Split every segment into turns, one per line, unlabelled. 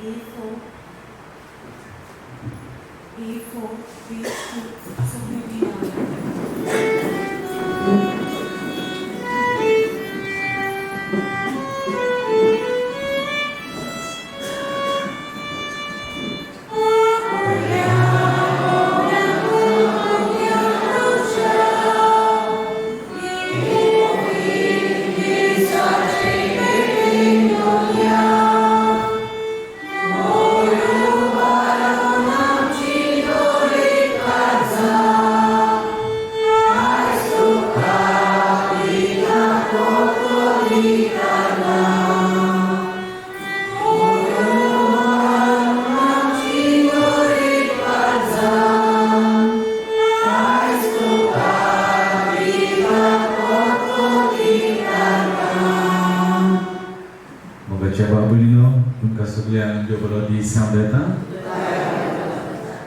A4, A4, page 2, so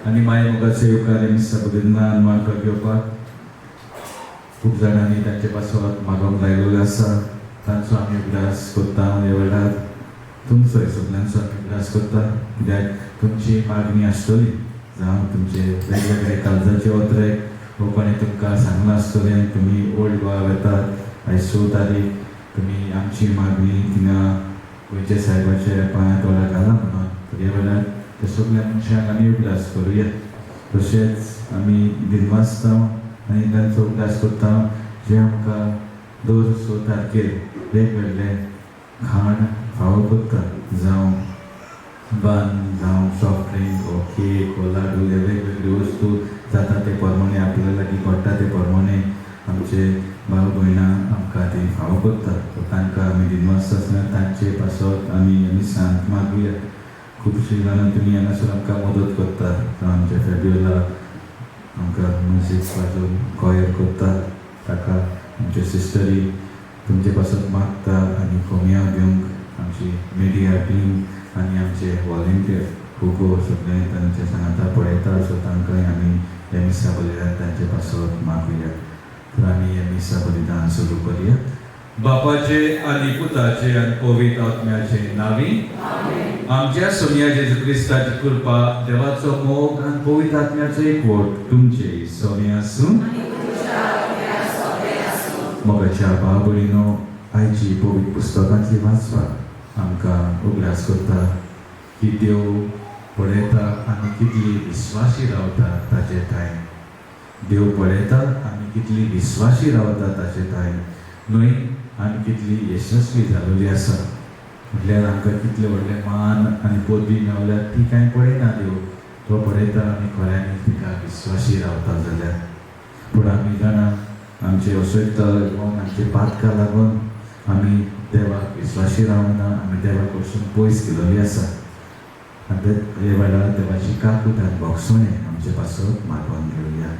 आणि माय मुगाचे उपकार सगळ्यांना मानपाक घेवपाक खूब जाणांनी तांचे पासत मागोंक लायलेलो आसा तांचो आमी उगडास करता ह्या वेळार तुमचोय सगळ्यांचो आमी उगडास करता कित्याक तुमची मागणी आसतली जावं तुमचे वेगवेगळे काळजाचे ओत्रेक वो कोणें तुमकां सांगलां आसतलें तुमी ओल्ड गोवा वेतात आयज 6 तारीख तुमी आमची मागणी थिंगा गोंयच्या साहेबाच्या पांयां तोंडाक घाला म्हणून ह्या वेळार त्या सगळ्या मनशांक आमी उगडास करुया तशेंच आमी दिनवासता आनी तांचो उगडास करता जे आमकां दर 6 तारखेर वेगवेगळे खाण फावो करता जावं बन जावं सॉफ्ट ड्रिंक वो केक वो लाडू हे वेगवेगळ्यो वस्तू जाता ते प्रमाणे आपल्या लागीं पडटा ते प्रमाणे आमचे भाव भयणां आमकां ती फावो करता तांकां आमी दिनवास आसतना तांचे पासत आमी सांत मागुया खुबशीं जाणां तुमी हांगासर आमकां मदत करता जावं आमच्या फेब्युला आमकां म्युजीक वाजोवन कॉयर करता ताका आमचे सिस्टरी तुमचे पासत मागता आनी कोमया घेवंक आमची मिडिया टीम आनी आमचे वॉलंटियर खूब सगळे तांचे सांगाता पळयता सो तांकांय आमी ह्या मिसा बलिदान तांचे पासत मागुया तर आमी ह्या मिसा बलिदान सुरू करुया बापाचे आनी पुताचे आनी पवित्र आत्म्याचे नावी आमच्या सोनिया जेजू क्रिस्ताची कृपा देवाचो मोग आनी पवित्र आत्म्याचो एकवट तुमचे सोने आसूं मोगाच्या भाव भयणीनो आयची पवित्र पुस्तकांतली वाचपाक आमकां उगडास करता की देव पळयता आमी कितली विस्वासी रावता ताचे थाय देव पळयता आमी कितली विस्वासी रावता ताचे थाय न्हय आमी कितली यशस्वी जालोली आसा म्हटल्यार आमकां कितले व्हडले मान आनी पदवी मेवल्यार ती कांय पळयना देव तो पळयता आमी खऱ्यांनी तिका विस्वासी रावता जाल्यार पूण आमी जाणा आमचे असोयता लागून आमचे पातका लागून आमी देवाक विस्वासी रावना आमी देवाक वचून पयस गेलोली आसा आनी हे वेळार देवाची काकूट आनी भोगसणे आमचे पासत मागोवन घेवया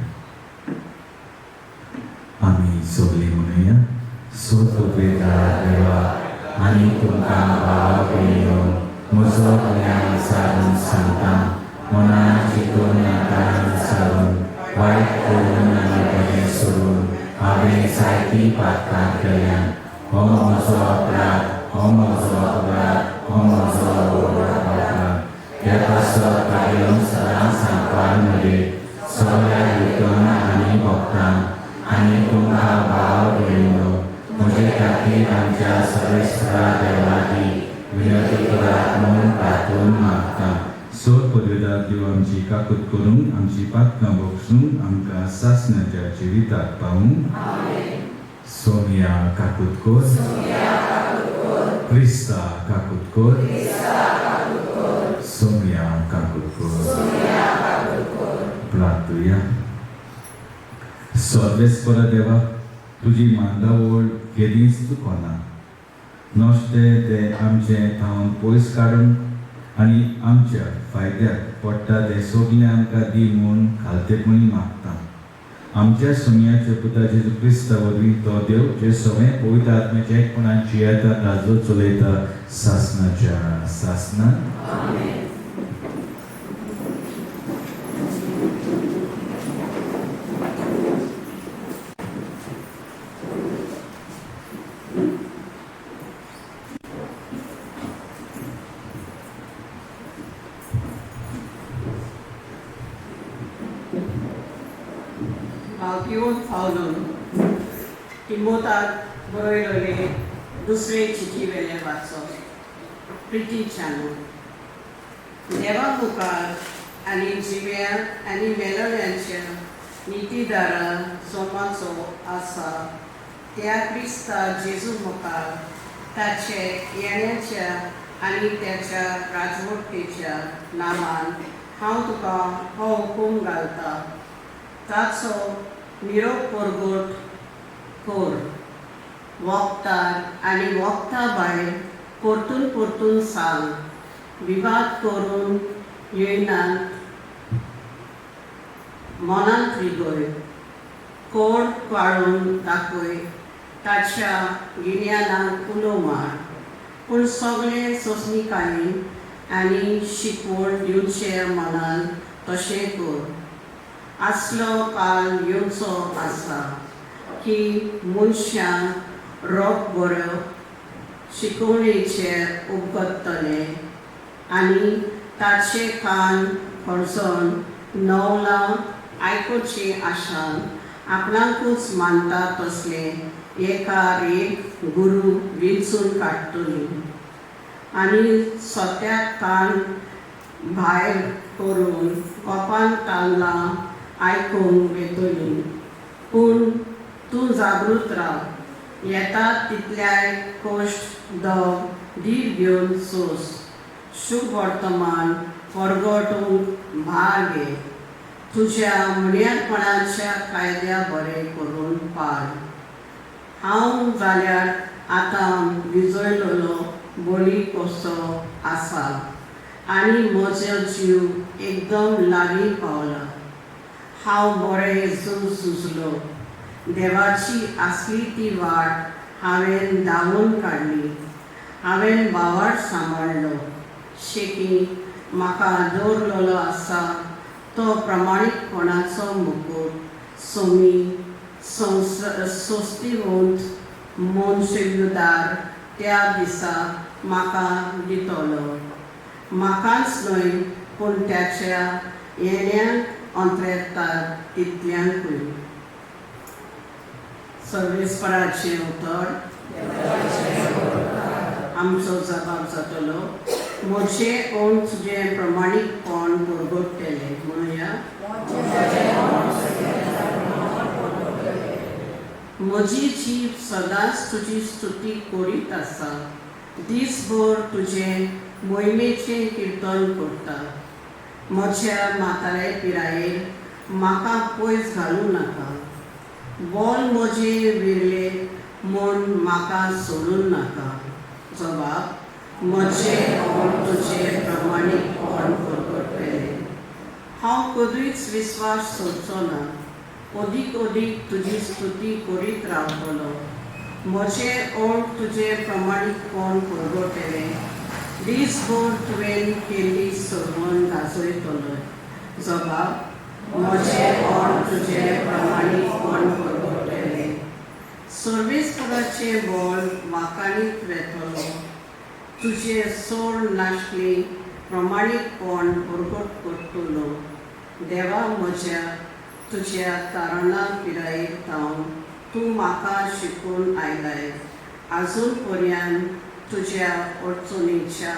आमी सगळीं म्हणुया सोदुपेता देवा आनी तुमकां भाव भयणीनो म्हजो कल्याण सारून सांगता मनान चिंतून नाकान सारून वायट करून आनी बरें सोडून हांवें सारकी पातकां केल्या हो म्हजो अपराध हो म्हजो अपराध हो म्हजो व्हड अपराध हे पासत काडून सदां सांगपाक मेळ्ळे सगळ्या युतन आनी भक्तांक आनी तुमकां भाव भयणीनो म्हजे खातीर आमच्या सर्वेस्परा देवाची विनंती करात म्हूण प्रार्थून मागता सोर पदवेदार देव आमची काकूट करून आमची पातकां भोगसून आमकां सासणाच्या जिविताक पावूंक सोनिया काकूट कर क्रिस्ता काकूट कर सोनिया काकूट कर प्रार्थुया सर्वेस्परा देवा तुजी मांडावळ केदींच चुकोना नश्टे ते आमचे थावन पयस काडून आनी आमच्या फायद्याक पडटा ते सगळें आमकां दी म्हूण खालतेपणी मागता आमच्या सोनियाच्या पुता जेजू क्रिस्ता वरवीं तो देव जे सगळें पवित्र आत्म्याच्या एकपणान जियेता ताजो चलयता सासणाच्या सासणान
पिवन पावलो तिमोथाक बरयलेले दुसरे चिठी वेले वाचो प्रितीच्यान देवा मुखार आनी जिव्या आनी मेलल्यांच्या नितीदारा सोमाचो आसा त्या क्रिस्ता जेजू मुखार ताचे येण्याच्या आनी त्याच्या राजवटीच्या नामान हांव तुका हो हुकूम घालता ताचो निरोप परगट कोर वखदार आनी वखदा भायर परतून परतून सांग विवाद करून येयनात मनांत रिगय कोड काडून दाखय ताच्या गिन्यानाक उलो मार पूण सगळे सोंसणीकायेन आनी शिकवण दिवचे मनान तशें कर आसलो काल येवचो आसा की मनशांक रोग बऱ्यो शिकवणेचे उगडटले आनी ताचे कान खणसोन नवलां आयकुची आशान आपणाकूच मानता तसले एकार एक गुरू विंचून काडटली आनी सोत्याक कान भायर करून कोपान ताल्लां आयकूंक येतली पूण तूं जागृत राव येता तितल्याय कश्ट दग धीर घेवन सोस शुभ वर्तमान परगटूंक भार घे तुज्या मुण्यातपणाच्या कायद्या बरें करून पाड हांव जाल्यार आतां विजयलोलो बळी कसो आसा आनी म्हजो जीव एकदम लागीं पावला हांव बरें झुजलो देवाची आसली ती वाट हांवें धांवून काडली हांवें बावाड सांबाळलो शेकी म्हाका दवरलेलो आसा तो प्रमाणीकपणाचो मुकूट सोमी सोस्तिवंत मनशेदार त्या दिसा म्हाका दितलो म्हाकाच न्हय पूण त्याच्या येण्याक अंतरेतात तितल्यांकूय सर्वेस्पराचें उतर आमचो जबाब जातलो म्हजें ओन तुजें प्रमाणीकपण परगटतलें म्हणया म्हजी जीब सदांच तुजी स्तुती करीत आसा दीसभर तुजें मोहिमेचें किर्तन करता म्हज्या म्हातारे पिरायेर म्हाका पयस घालूं नाका बोल म्हजें विरले म्हूण म्हाका सोडूं नाका जबाब म्हजें ओन तुजें प्रमाणीकपण परगटतलें हांव कधीच विस्वास सोडचो ना अदीक अदीक तुजी स्तुती करीत रावतलो म्हजें ओन तुजें प्रमाणीकपण परगटतलें दीसभर तुवें केल्ली सरमण गाजयतलो जबाब म्हजें ओन तुजें प्रमाणीकपण परगटतलें सर्वेस्पराचें बळ वांकाणीत वेतलो तुजे सोड नाशली प्रमाणीकपण परगट करतलो देवा म्हज्या तुज्या तारणा पिरायेर तावन तूं म्हाका शिकून आयलाय आजून पर्यंत तुज्या अडचणीच्या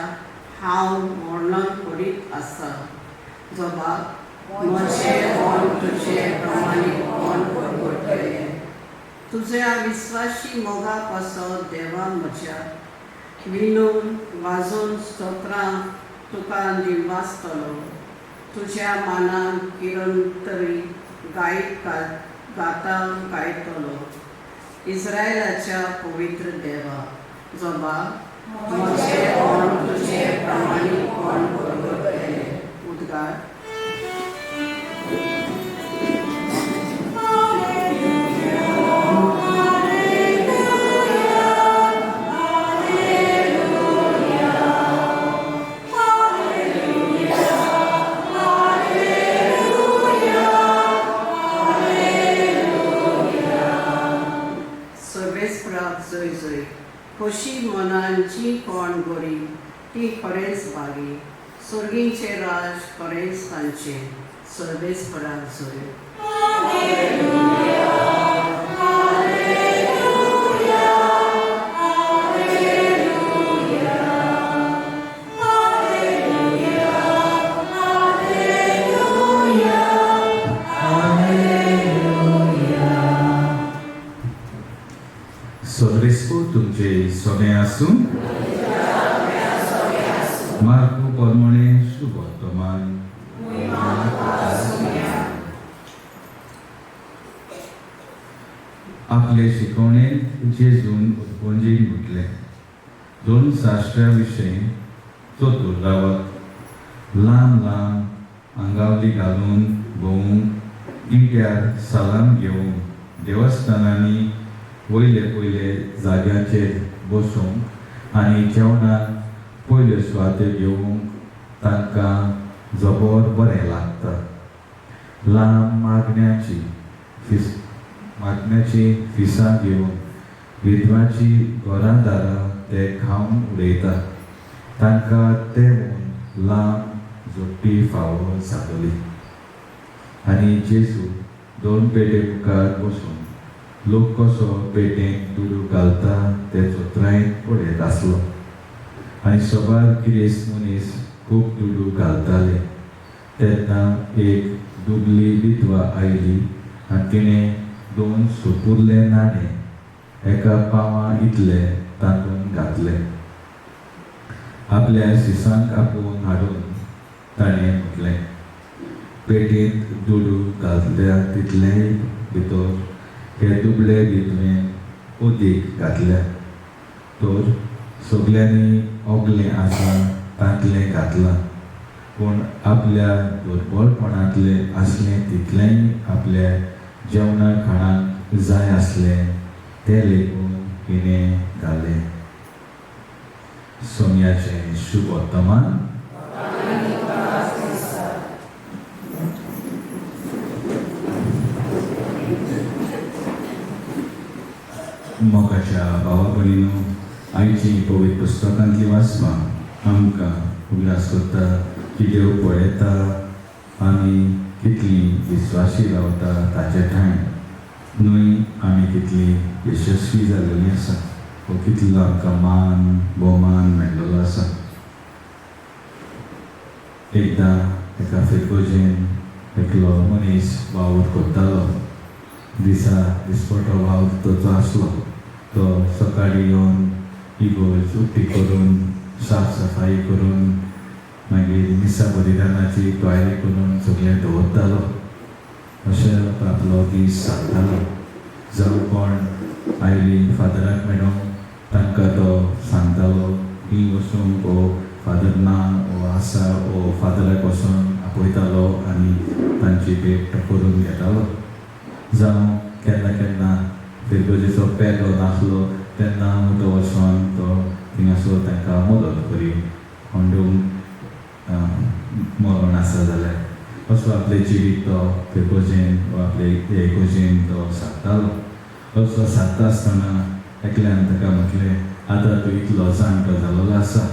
हांव वर्णन करीत आसा जबाब म्हजें ओन तुजें प्रमाणीकपण परगटतलें तुज्या विस्वासी मोगा पासत देवा म्हज्या विणून वाजोवन स्तोत्रां तुका दिवासतलो तुज्या मानान किरंतरी गायत गाता गायतलो इस्रायलाच्या पवित्र देवा जबाब म्हजें ओन तुजें प्रमाणीकपण परगटतलें उद्गार खोशी मनान जी कोण बरी ती खरेंच बागी स्वर्गींचे राज खरेंच तांचें सर्वेस्पराक जय
आसूं मार्को परमणे शुभ वर्तमान आपले शिकवणेंत जेजून उत्पन्जीन म्हटलें 2 साश्ट्यां विशीं चतुर रावत ल्हान ल्हान आंगावली घालून भोवूंक इंट्यार सालाम घेवंक देवस्थानांनी वयले जाग्याचेर बसूंक आनी जेवणाक पयल्यो सुवात्यो घेवंक तांकां जबर बरें लागता. ल्हान मागण्याची फिसां घेवन विधवाची घरां दारां ते खावन उडयता. तांकां तें लांब जोडटी फावो जातली. आनी जेजू 2 पेटे मुखार बसून लोक कसो पेटेक दुडू घालता ते चोत्रायन पळयत आसलो. आनी सोबार गिरेस्त मनीस खूब दुडू घालताले. तेन्ना एक दुबली विधवा आयली आनी तिणें 2 सुपुर्ले नाणे एका पावां इतले तातूंत घातले. आपल्या शिसांक आपोवन हाडून ताणें म्हटलें, पेटींत दुडू घातल्या तितलेय भितर हे दुबळे विधवेन उदीक घातल्या. तर सगल्यांनी ओगलें आसा तांतलें घातलां. पूण आपल्या दुर्बळपणांतलें आसलें तितलेंय आपल्या जेवणा खाणाक जाय आसलें तें लेगून हिणें घालें. सोम्याचें शुभ वर्तमान. मोगाच्या भावा भयणीनो, आयची पवित्र पुस्तकांतली वाचपां आमकां उगडास करता की देव पळयता आमी कितलीं विस्वासी रावता ताचे ठाण न्हय आमी कितलीं यशस्वी जाल्लीं आसा वो कितलो आमकां मान भोवमान मेळ्ळो आसा. एकदां एका फिरगोजेन एकलो मनीस वावर करतालो. दिसपटो वावर ताचो आसलो. तो सकाळीं येवन इगोज उक्ती करून साफ सफाई करून मागीर मिसा बलिदानाची तयारी करून सगळें दवरतालो. अशें तो आपलो दीस सांगतालो. जावं कोण आयली फादराक मेळोंक तांकां तो सांगतालो ही वचून हो फादर ना वो आसा वो फादराक वचून आपयतालो आनी तांची भेट करून घेतालो. जावं केन्ना केन्ना फिरगोजेचो पेलो नासलो तेन्ना तो वचून तो थिंगासर तांकां मदत करी होंडूंक मरण आसा जाल्यार असो आपले जिवीत तो फिरगोजेन वा आपले इगोजेन तो सांगतालो. असो सांगता आसतना एकल्यान ताका म्हटलें, आतां तूं इतलो जाणटो जाल्लो आसा,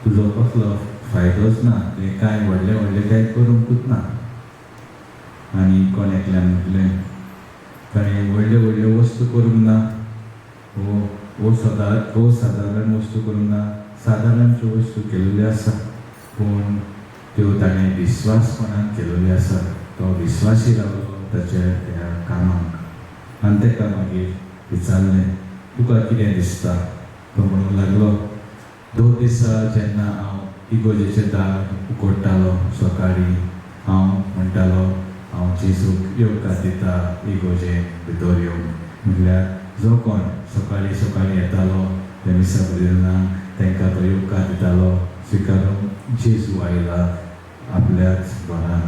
तुजो कसलो फायदोच ना, तुवें कांय व्हडलें कांय करूंकूच ना. आनी कोण एकल्यान म्हटलें, ताणें व्हडल्यो वस्तू करूंक ना, वो सादारण वस्तू करूंक ना, सादारणच्यो वस्तू केल्ल्यो आसा पूण त्यो ताणें विस्वासपणान केल्ल्यो आसा. तो विस्वासी रावलो ताच्या त्या कामाक. आनी ताका मागीर विचारलें, तुका कितें दिसता? तो म्हणूंक लागलो, 2 दिसा जेन्ना हांव इगोजेचें दार उगडटालो सकाळीं, हांव म्हणटालो हांव जेजूक येवकार दिता इगोजेन भितर येवंक. म्हटल्यार जो कोण सकाळीं येतालो त्या मिसा बलिदानाक तांकां तो येवकार दितालो स्विकारून जेजू आयला आपल्याच घरान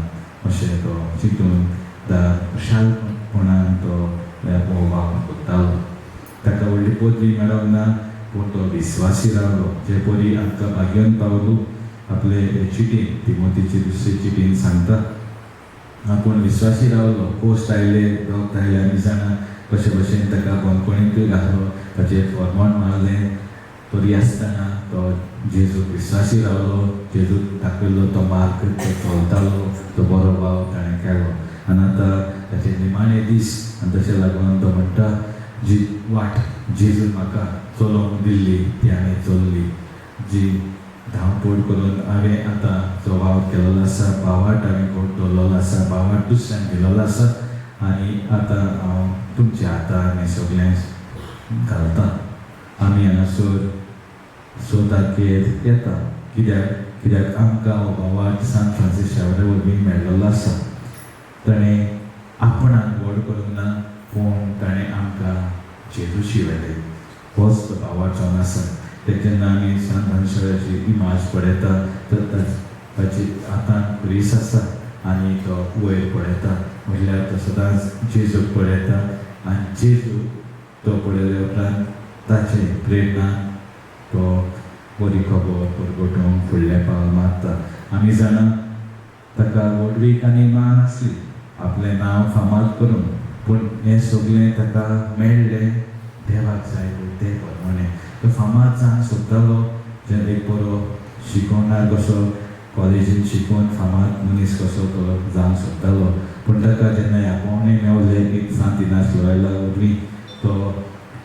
अशें तो चिंतून शालपणान तो वावर करतालो. ताका व्हडली पदवी मेळोंक ना पूण तो विस्वासी रावलो. जे परी आमकां भाग्यवन पावलो आपले चिटीन तिमोथीची 2री चिटीन सांगता, आपूण विस्वासी रावलो. पोस्ट आयले दोग आयले आमी जाणा कशे भशेन ताका बंदखणींतूय घातलो, ताचेर फॉर्मण मारलें. तरी आसतना तो जेजूक विस्वासी रावलो. जेजूक दाखयल्लो तो मार्ग तो चलतालो, तो बरो भाव ताणें केलो. आनी आतां ताचे निमाणे दीस आनी तशें लागून तो म्हणटा जी वाट जेजून म्हाका चलोवंक दिल्ली ती हांवें चलली. जी धांवपळ करून हांवें आतां जो वावर केल्लो आसा, बावाट हांवें कोट दवरलेलो आसा, बावाट दुसऱ्यांक दिलेलो आसा आनी आतां हांव तुमच्या हातान हें सगळें घालतां. आमी हांगासर सोताकेर येता कित्याक आमकां हो वाट सान फ्रांसीस शावेरा वरवीं मेळ्ळलो आसा. ताणें आपणाक व्हड करूंक ना पूण ताणें आमकां जेजू शिवयले. होच तो भावार्थ जावन आसा. जेन्ना आमी सान फ्रांसीस शावेराची इमाज पळयता तर ताची हातांत ग्रीस आसा आनी तो वयर पळयता म्हणल्यार तो सदांच जेजूक पळयता आनी जेजू तो पळयल्या उपरांत ताचे प्रेरणान तो बरी खबर परगटूंक फुडलें पावल मारता. आमी जाणा ताका व्हडवीक आनी मान आसली आपलें नांव फामाद करून, पूण हें सगळें ताका मेळ्ळें देवाक जाय ते प्रमाणे. तो फामाद जावंक सोदतालो जेन्ना एक बरो शिकोवणार कसो कॉलेजींत शिकून फामाद मनीस कसो तो जावंक सोदतालो. पूण ताका जेन्ना ह्या पावणे मेवले एक सांत इनास लोयोला वरवीं तो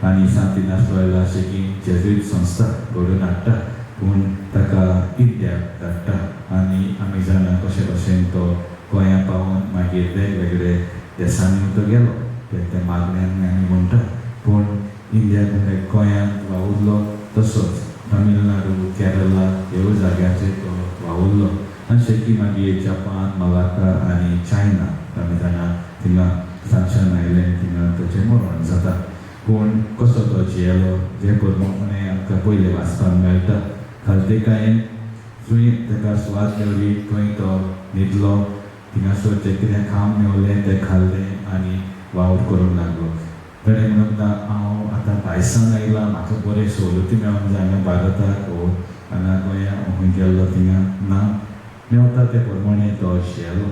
आनी सांत इनास लोयोला अशी जेजूट संस्था घडोवन हाडटा, पूण ताका इंडियाक धाडटा. आनी आमी जाणा कशे भशेन तो गोंया पावून मागीर वेगवेगळे देशांनी तो गेलो ते मागण्यांनी आमी म्हणटा. पूण इंडियाक गोंयांत वावुरलो तसोच तमिळनाडू केरला ह्यो जाग्याचेर तो वावुरलो. अशें की मागीर जपान मलाक्का आनी चायना आमी जाणा थिंगा सनशायन आयलँड थिंगा ताचें मरण जाता. पूण कसो तो जियेलो जे प्रमाणे आमकां पयलें वाचपाक मेळटा. खालतेकायेन जंय ताका सुवात मेवली थंय तो न्हिदलो. थिंगासर जें कितें खावंक मेवलें तें खाल्लें आनी वावर करूंक लागलो. ताणें म्हणून हांव आतां भायसान आयला, म्हाका बरे सवलती मेळोंक जाय हांगा भारताक हांगा गोंया खंय गेल्लो थिंगा ना मेवता ते प्रमाणे तो जियेलो.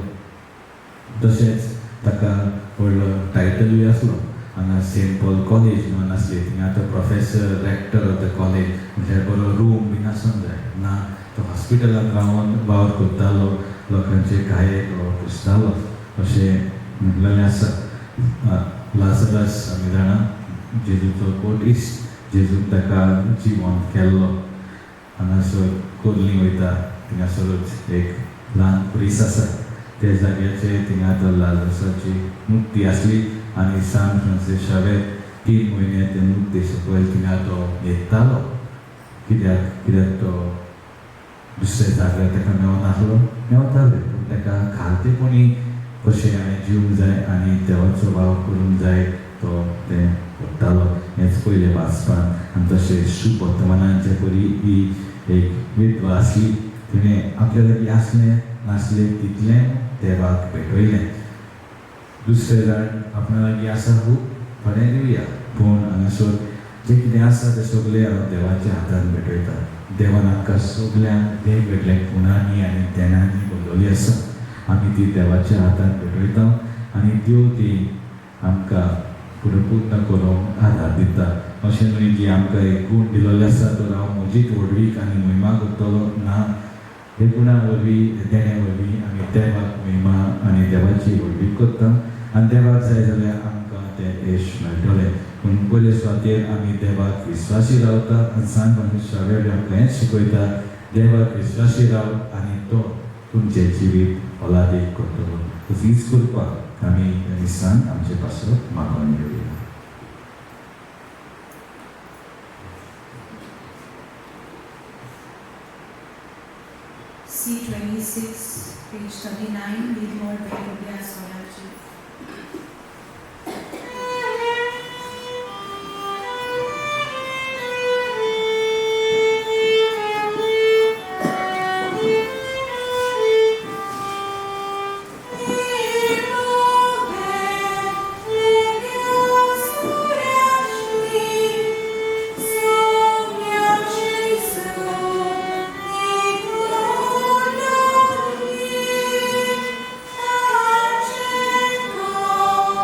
तशेंच ताका व्हडलो टायटलूय आसलो. हांगा सेंट पॉल कॉलेज म्हणून आसली थिंगा तो professor rector of the college म्हणजे बरो रूम बीन आसूंक जाय ना. तो हॉस्पिटलांत रावन वावर करतालो, लोकांचे घायेक पुसतालो अशें म्हणलेलें आसा. लाजरस आमी जाणा जेजूचो कोटिस्ट, जेजून ताका जिवंत केल्लो. हांगासर कोर्ली वयता थिंगासरूच एक ल्हान प्रीस आसा ते जाग्याचेर थिंगा तो लाजरसाची मुक्ती आसली आनी सान फ्रांसीस शावेर 3 म्हयने ते मुक्ती सकयल थिंगा तो न्हिदतालो. कित्याक तो दुसरे जाग्यार ताका मेवनासलो मेवताले पूण ताका खालतेपणी कशें हांवें जिवंक जाय आनी देवाचो वावर करूंक जाय तो तें करतालो. हेंच पयलें वाचपान. आनी तशें शुभ वर्तमानान जे परी ही एक विधवा आसली तिणें आपल्या लागीं आसलें नासलें तितलें देवाक भेटयलें. दुसरे जाण आपणा लागीं आसा खूब थोडें दिवया पूण हांगासर जें कितें आसा तें सगळें हांव देवाच्या हातान भेटयता. देवान आमकां सगल्यांक वेगवेगळे गुणांनी आनी देणांनी भरलेली आसा. आमी ती देवाच्या हातान भेटयता आनी देव ती आमकां फुडें पूर्ण करूंक आदार दिता. अशें न्हय की आमकां एक गूण दिलोले आसा तर हांव म्हजीच व्हडवीक आनी महिमा करतलो ना. हे गुणां वरवीं देण्या वरवीं आमी देवाक महिमा आनी देवाची व्हडवीक करता आनी देवाक जाय जाल्यार आमकां तें यश मेळटलें. पूण पयले सुवातेर आमी देवाक विस्वासी रावता आनी सान फ्रांसीस शावेर आमकां हेंच शिकयता देवाक विस्वासी राव आनी तो तुमचें जिवीत भलादीक करतलो. हीच कृपा आमी ह्या दिसान आमचे पासत मागून घेवया.
C26, page 39, lead Lord Begonia Sonachi.
Oh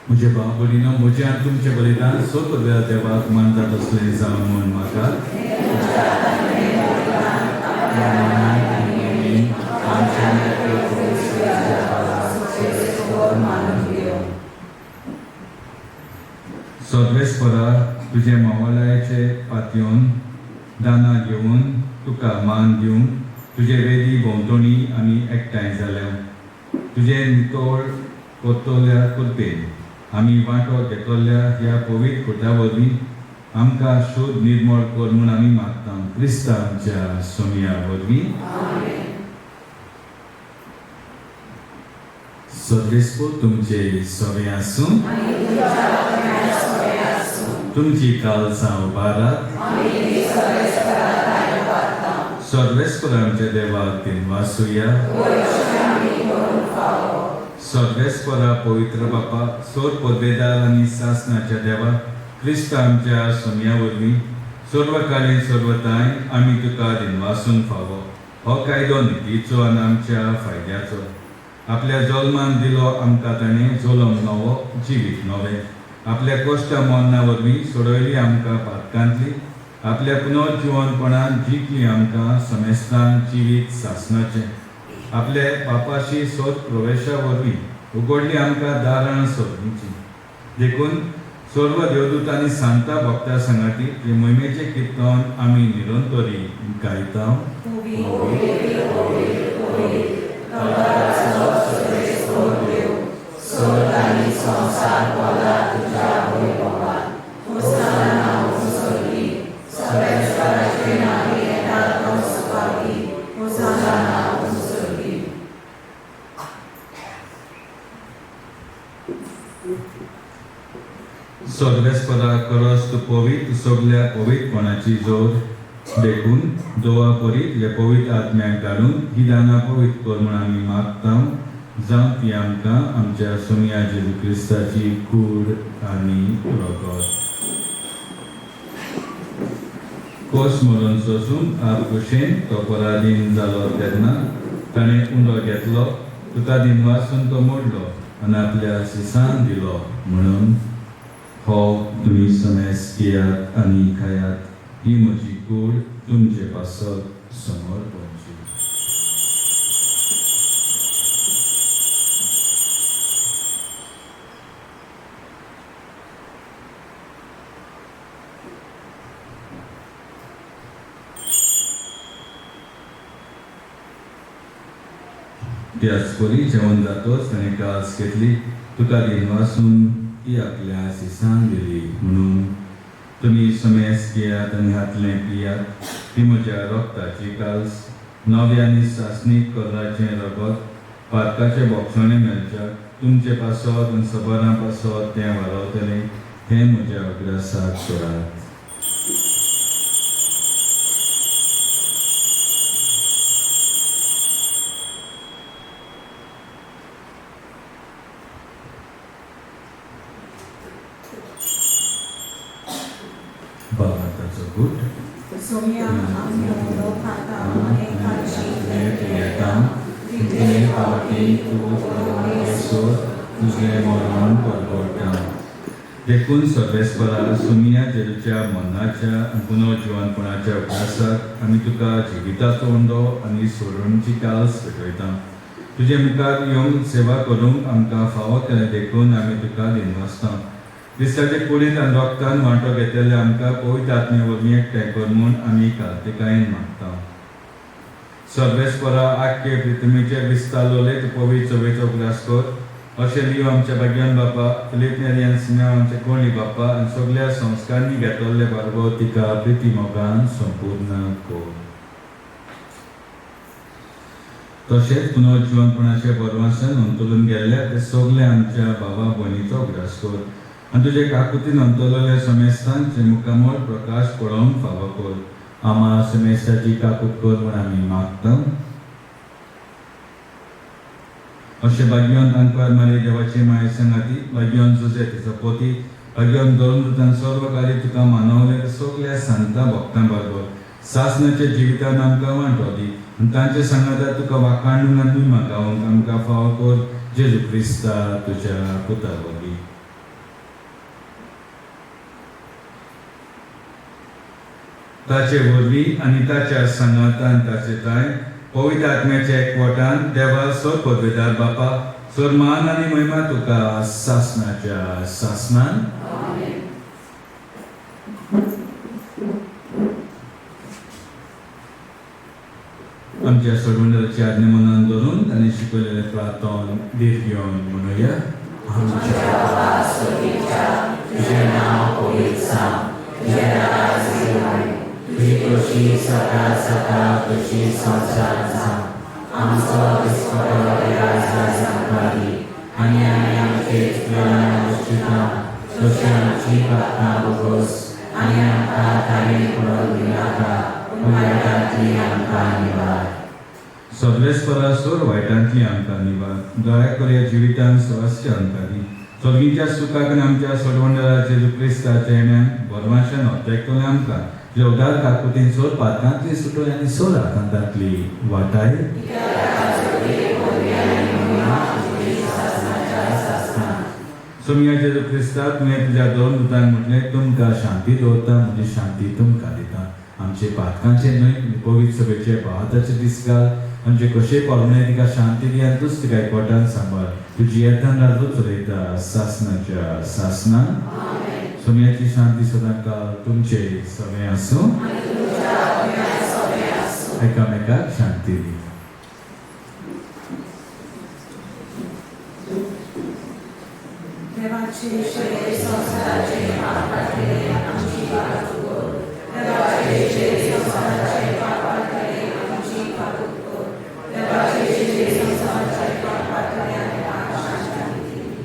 म्हजे भाव भयणीनो, म्हजें आनी तुमचें बलिदान सगळ्या देवाक मानता तसलें जावं म्हूण म्हाका सगळेस्परा तुजे मावलायचे पातयेवन दाना घेवन तुका मान दिवंक तुजे वेदी भोंवतणी आमी एकठांय जाल्या. तुजे नितोळ कोत्तोल्या कृपेन आमी वांटो घेतल्या ह्या पवित्र खुटा वरवीं आमकां शुद्ध निर्मळ कर म्हूण आमी मागता. क्रिस्तांच्या सोमया वरवीं सगळेस्पो तुमचे सवे आसूं. तुमची कालसांव बारात सर्वेस्परांच्या देवाक दिन वासुया. सर्वेस्परा पवित्र बापा सोर पदवेदार आनी सासणाच्या देवा क्रिस्तांच्या सोमया वरवीं सर्वकालीन सर्वताय आमी तुका दिन वासून फावो. हो कायदो नितीचो आनी आमच्या फायद्याचो. आपल्या जल्मान दिलो आमकां ताणें जल्म नवो जिवीत नवें. आपल्या कश्टा मरणा वरवीं सोडयली आमकां पातकांतली. आपल्या पुनर्जिवनपणान जिखली आमकां समेस्तान जिवीत सासणाचें. आपल्या बापाशी सोद प्रवेशा वरवीं उगडली आमकां दारां सोदींची. देखून सर्व देवदूतांनी सांता भक्तां सांगाती ते मोहिमेचे किर्तन आमी निरंतरी गायता. सर्वेस्परा करस तू पवित्र सगळ्या पवित्रपणाची जोर देखून दोवा परीत हे पवित्र आत्म्याक घालून ही दानां पवित्र कर म्हूण आमी मागता. जावं ती आमकां आमच्या सोमया जेजू क्रिस्ताची कूड आनी रगत. कोस मरून सोसून आप कुशेन तो पराधीन जालो तेन्ना ताणें उंडो घेतलो. तुका दिन वासून तो मोडलो आनी आपल्या सिसान दिलो म्हणून हो तुमी समेस घेयात आनी खायात. ही म्हजी कूड तुमचे पासत समोर पडची. त्याच परी जेवण जातोच ताणें कास घेतली. तुका दिन वासून ती आपल्या सिसान दिली म्हणून तुमी समेस घेयात आनी हातलें पियात. ती म्हज्या रगताची काल्स नवे आनी सासणीक कलराचें रगत पातकाचे बोगसणे मेळच्याक तुमचे पासत आनी सबरां पासत तें वारवतलें. हें म्हज्या अग्रासाक करात. बाबाताचो गुट
सोमया आमी लोकांता अनेकांची
येता. कितले फावटी तूं सोद तुजें मरण परगटा. देखून सर्वेस्परा सोमया जेजूच्या मरणाच्या आनी पुनर्जिवनपणाच्या अभ्यासाक आमी तुका जिविताचो उंडो आनी सोडूंची काल्स भेटयता. तुजे मुखार येवन सेवा करूंक आमकां फावो केलें देखून आमी तुका दिनवासता. क्रिस्ताचे कुडींत आनी रगतान वांटो घेतलेले आमकां पवित्र आत्मे वरवीं एकठांय कर म्हूण आमी कार्तिकायेन मागता. सर्वेस्परा आख्खे पृथ्वीचेर विस्तारलोले तूं पवित्र चवेचो ग्रास कर. अशें लिव आमच्या भाग्यान बापा फिलीप नेरियन सिनेमा आमच्या कोणी बापा आनी सगळ्या संस्कारांनी घेतले बारगो तिका प्रिती मोगान संपूर्ण कर. तशेंच पुनर्जिवनपणाचे बरवासान अंतरून गेल्ल्या ते सगळे आमच्या बाबा भयणीचो ग्रास कर. आनी तुजे काकुतीन अंतरलेल्या समेस्तांचे मुखामळ प्रकाश पडोवंक फावो कर. आम्हा समेस्ताची काकूत कर म्हूण आमी मागता. अशें भाग्यवंत अंकवार मारी देवाची माय संगाती भाग्यवंत जुजे तिचो पोती भाग्यवंत दोन सर्व कार्य तुका मानवले सगळ्या सांता भक्तां बरोबर सासणाच्या जिवितान आमकां वांटो दी आनी तांचे सांगाता तुका वाखाणूंक आनी मागावंक आमकां फावो कर. जेजू क्रिस्ता तुज्या पुता वरवीं. ताचे वरवीं आनी ताच्या सांगातान ताचे ताय पवित्र आत्म्याच्या एकवटान देवा सोर पदवेदार बापा सोर मान आनी महिमा तुका सासनाच्या सासनान आमच्या सोडवंडराची आज्ञा मनान धरून आनी शिकवलेले प्रार्थन देव घेवन म्हणूया. आमच्या बाबा स्वर्गीच्या तुझें नांव पवित्र जावं, तुझें राज येवं, तुजी कृशी सकाळ सकाळ कशी संवसारांत जावं. आमचो दिसपटो आज आमकां दी आनी आमचे चुकलेल्या गोश्टींतल्यान जशें आमची पातकां भोगोस आनी आमकां ताणें पडोवंक दिनाका पूण वायटांतली आमकां निवार. सगळेस्परासोर वायटांतली आमकां निवार. दया कर ह्या जिवितांत स्वास्थ्य आमकां दी. स्वर्गीच्या सुखाक आनी आमच्या सोडवंडराचे जेजू क्रिस्ताच्या येण्यान बरमाशान ओत्तेकतले आमकां तुज्या उदार काकुतीन सोर पातकांतली सुटोय आनी सोर आकांतांतली वाटाय. सोम्या जेजू क्रिस्ता तुवें तुज्या दोन दुतांक म्हटलें तुमकां शांती दवरता म्हजी शांती तुमकां दिता. आमचे पातकांचे न्हय पवित्र सभेचे भावाताचे दीस घाल. आमचे कशे पावले तिका शांती दी आनी तूच तिका एकवटान सांबाळ. तुजी येतान राजू चलयता सासनाच्या सासनान. सोम्याची शांती सदांकाळ तुमचे सगळे आसूं. एकामेकाक शांती दी.
देवाचे शरीर संसाराचे पाप काढले आमची वाहतूक कर. देवाचे शरीर संसाराचे पाप काढले आमची वाहतूक कर. देवाचे शरीर संसाराचे पाप काढले आमकां शांती दी.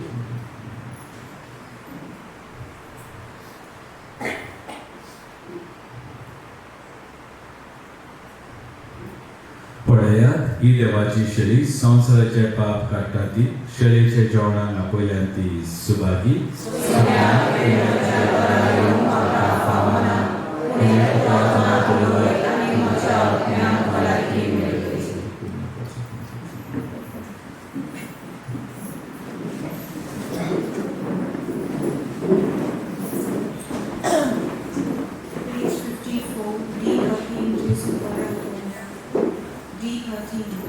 पळयात ही देवाची शेळी संवसाराचे पाप काडटा ती. शेळयेच्या जेवणाक आपयल्यान ती Subhagi.
Page 54, D13, Jesu Paragonia. D13.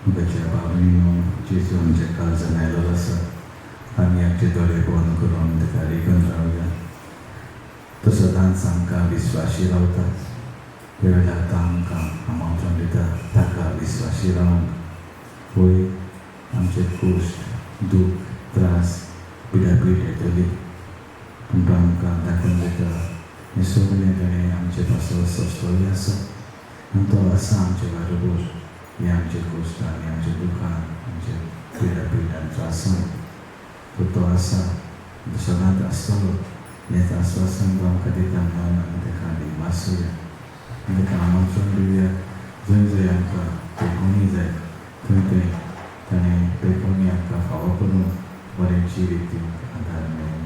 मुगाच्या बाबडीनो जेजू आमच्या काळजान आयलो आसा आमी आमचे दोळे बंद करून ताका आयकून रावया. तो सदांच आमकां विस्वाशी रावता. वेळार तो आमकां आमावचोन दिता ताका विस्वाशी रावंक. वय आमचे कुश्ट दूख त्रास पिडापीड येतली पूण तो आमकां दाखोवन दिता हें सगळें ताणें आमचे पासो सोंसलेलें आसा आनी तो आसा आमचे बरोबर. हे आमचे कुश्ट आनी आमचे दुखान आमचे पिडापीड आनी त्रासान तो आसा तो सदांच आसतलो हेंच आस्वासन तो आमकां दिता म्हणून आमी ताका आनीक वाचूया आनी ताका आमावचोन दिवया. जंय जंय आमकां पेकोवणी जाय थंय थंय ताणें पेकोवणी आमकां फावो करून बरें जिवीत दिवंक आदार मेळूं.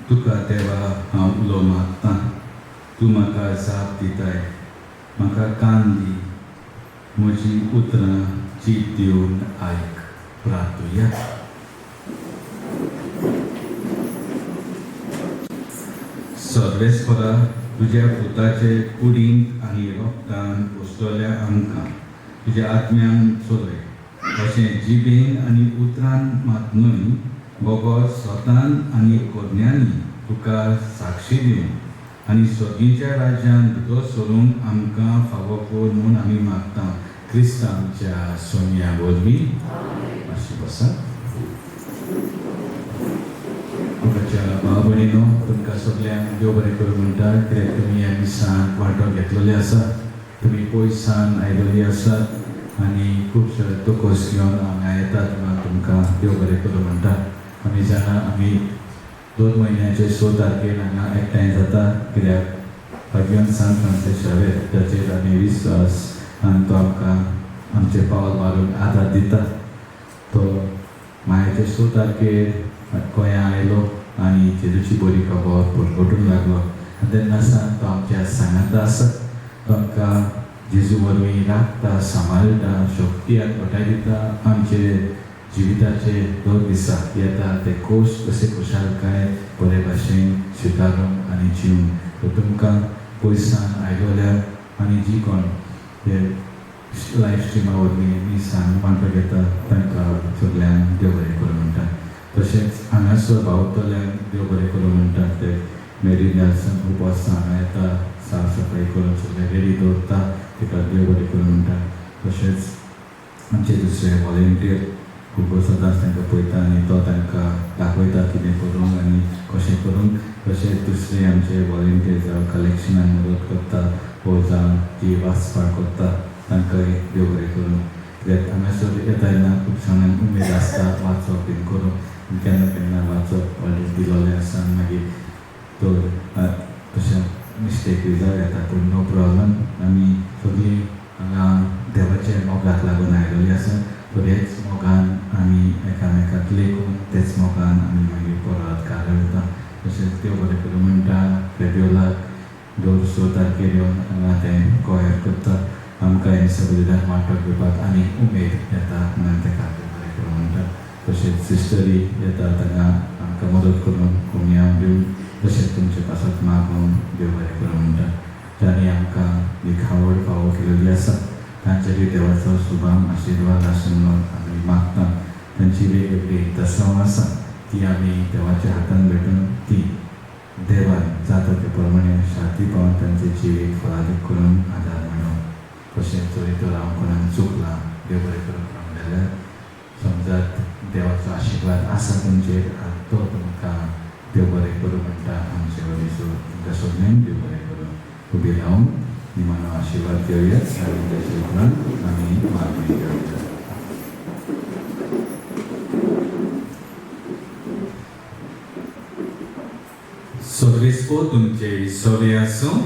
तुका देवा हांव उलो मागतां तूं म्हाका जाप दिताय. म्हाका कान दी म्हजी उतरां चीत दिवन आयक. प्रार्थुया. सर्वेस्परा तुज्या पुताचे कुडींत आनी रोगतान पोसलेल्या आमकां तुज्या आत्म्यान चलय. अशें जिबेन आनी उतरान मात न्हय बोगो स्वतान आनी कोज्ञांनी तुका साक्षी दिवंक आनी सर्गीच्या राज्यान भितर सरूंक आमकां फावो कर म्हूण आमी मागता. क्रिस्तांच्या सोन्या वरवीं अशी बसा. मुखाच्या भाव भयणीनो तुमकां सगल्यांक देव बरें करूं म्हणटा कित्याक तुमी ह्या मिसांत वांटो घेतलेले आसा. तुमी पयसान आयिल्ली आसात आनी खुबशे तोकोस घेवन हांगा येतात म्हणून तुमकां देव बरें करूं म्हणटा. आमी जाणा आमी 2 म्हयन्याचे 6 तारखेर हांगा एकठांय जाता कित्याक भाग्यवान सांत फ्रांसीस शावेर ताचेर आमी विस्वास आनी तो आमकां आमचे पावल मारून आदार दिता. तो मायाचे 6 तारखेर गोंया आयलो आनी जेजूची बरी खबर परगटूंक लागलो आनी तेन्ना सावन तो आमच्या सांगाता आसा. तो आमकां जेजू वरवीं राखता सांबाळटा शक्ती आनी घटाय दिता. आमचे जिविताचे 2 दिसा येता ते खोश कशे खुशालकाय बरे भाशेन स्विकारूंक आनी जिवंक. तुमकां पयसान आयलोल्यार आनी जी कोण हे लायफ स्ट्रिमा वरवीं मिसान वांटो घेता तांकां सगल्यांक देव बरें करूं म्हणटा. तशेंच हांगासर भावतल्यांक देव बरें करूं म्हणटा. ते मेरी नेल्सन उपस्थान येता साफ सफाई करून सगळे रेडी दवरता तिका देव बरें करून म्हणटा तशेंच आमचे दुसरे वॉलेंटियर खूब सदांच तांकां पळयता आनी तो तांकां दाखयता कितें करूंक आनी कशें करूंक तशेंच दुसरे आमचे वॉलेंटियर जावं कलेक्शनाक मदत करता वो जावन जी वाचपाक करता तांकांय देव बरें करूं कित्याक हांगासर येता तेन्ना खूब जाणांक उमेद आसता वाचप बीन करूंक केन्ना केन्ना वाचप ऑलरेडी दिलोलें आसा आनी मागीर तो तशें मिस्टेकूय जावं येता पूण नो प्रॉब्लम आमी सगळीं हांगा देवाच्या मोगाक लागून आयिल्लीं आसा बरेच मोगान आमी एकामेकाक लेखून तेच मोगान आमी मागीर परत घरा वयता तशेंच देव बरें करूं म्हणटा फेब्रुवारीक 2 तारखेर येवन हांगा तें गोंयार करता आमकां हे सगळ्यांक वांटो घेवपाक आनी उमेद येता म्हणून तेका देव बरें करूं म्हणटा तशेंच सिस्टरी येता तांकां आमकां मदत करून कोणयां दिवन तशेंच तुमचे पासत मागून देव बरें करूं म्हणटा जाणी आमकां एक आवड फावो केलेली आसा तांचेर देवाचो शुभाम आशिर्वाद आसूं म्हणून आमी मागता तांची वेगवेगळी दर्शनां आसा ती आमी देवाच्या हातान भेटून ती देवान जाता ते प्रमाणे शांती पावन तांचे जिवीक फळादीक करून आदार मेळो तशेंच जरी तर हांव कोणाक चुकलां देव बरें करून जाल्यार समजात देवाचो आशिर्वाद आसा तुमचेर आनी तो तुमकां देव बरें करूं म्हणटा आमचे वडील तुमकां सगळ्यांक देव बरें करूं उबी रावन निमाणो आशिर्वाद घेवया आनी तेचे उपरांत आमी मागणी घेवया Sodrispo तुमचे सोरे आसूं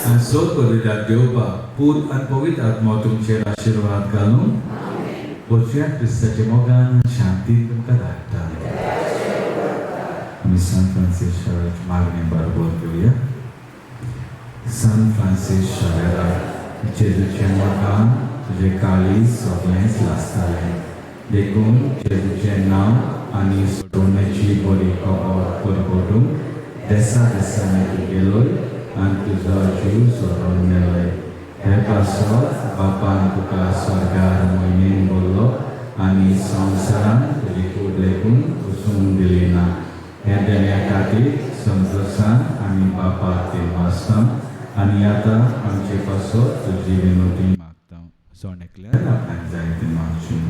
आनी सोद पवित्र देवपा पूत आनी पवित्र आत्मा तुमचेर आशिर्वाद घालून वचूया क्रिस्ताचे मोगान शांती तुमकां धाडटा आमी सान फ्रांसीस शाळेची मागणी बरोबर घेवया सान फ्रांसीस शाळेरा जेजूचे मोगान तुजे काळी सगळेंच लासतालें देखून जेजूचें नांव आनी सोडवण्याची बरी खबर परगटूंक देसा देसांनी तूं गेलोय आनी तुजो जीव सोडून मेलोय हे पासो बापान तुका स्वर्गार मोहिमेन बोल्लो आनी संवसारान तुजी कूड लेखून वचूंक दिली ना हे देण्या खातीर संतोशान आमी बापाक तिनवासता आनी आतां आमचे पासो तुजी विनोदी मागता सोण एकल्यार आपणाक जाय ती मागची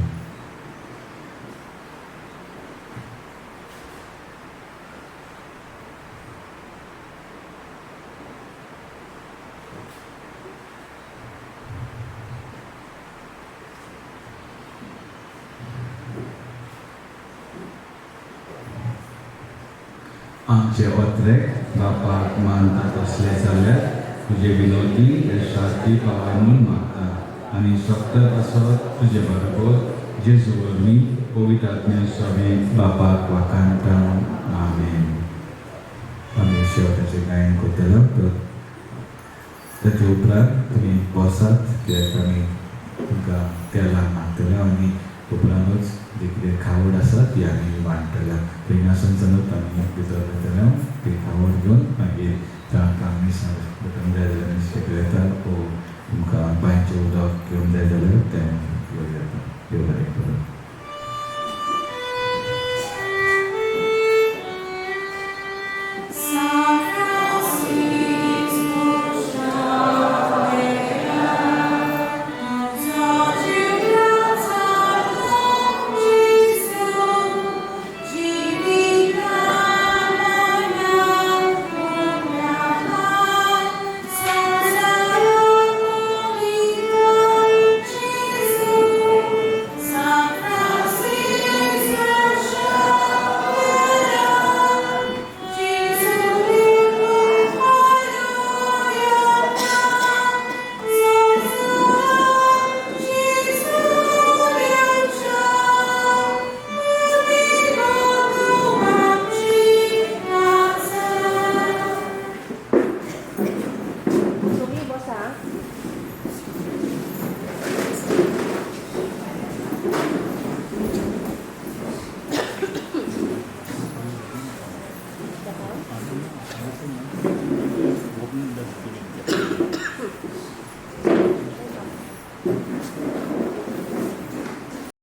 आमचे ओत्रेक बापाक मानता तसले जाल्यार तुजे विनोदी शांती पावाय म्हूण मागता आनी सप्तर असो तुजे बरोबर जेजू वरवीं पवित्र आत्म्या स्वामी बापाक वाखाणटा आमेन आमी शेवटाचें गायन करतलो तर ताचे उपरांत तुमी बसात कित्याक आमी तुमकां तेलां मागतलो आनी उपरांतूच जी कितें खावड आसा ती आमी वांटतल्या थंयनासनच्यानूच आमी भितर वयतले ती खावड घेवन मागीर तांकां आमी भेटूंक जाय जाल्यार नुस्तें येता वो तुमकां बांयचें उदक घेवून जाय जाल्यार तें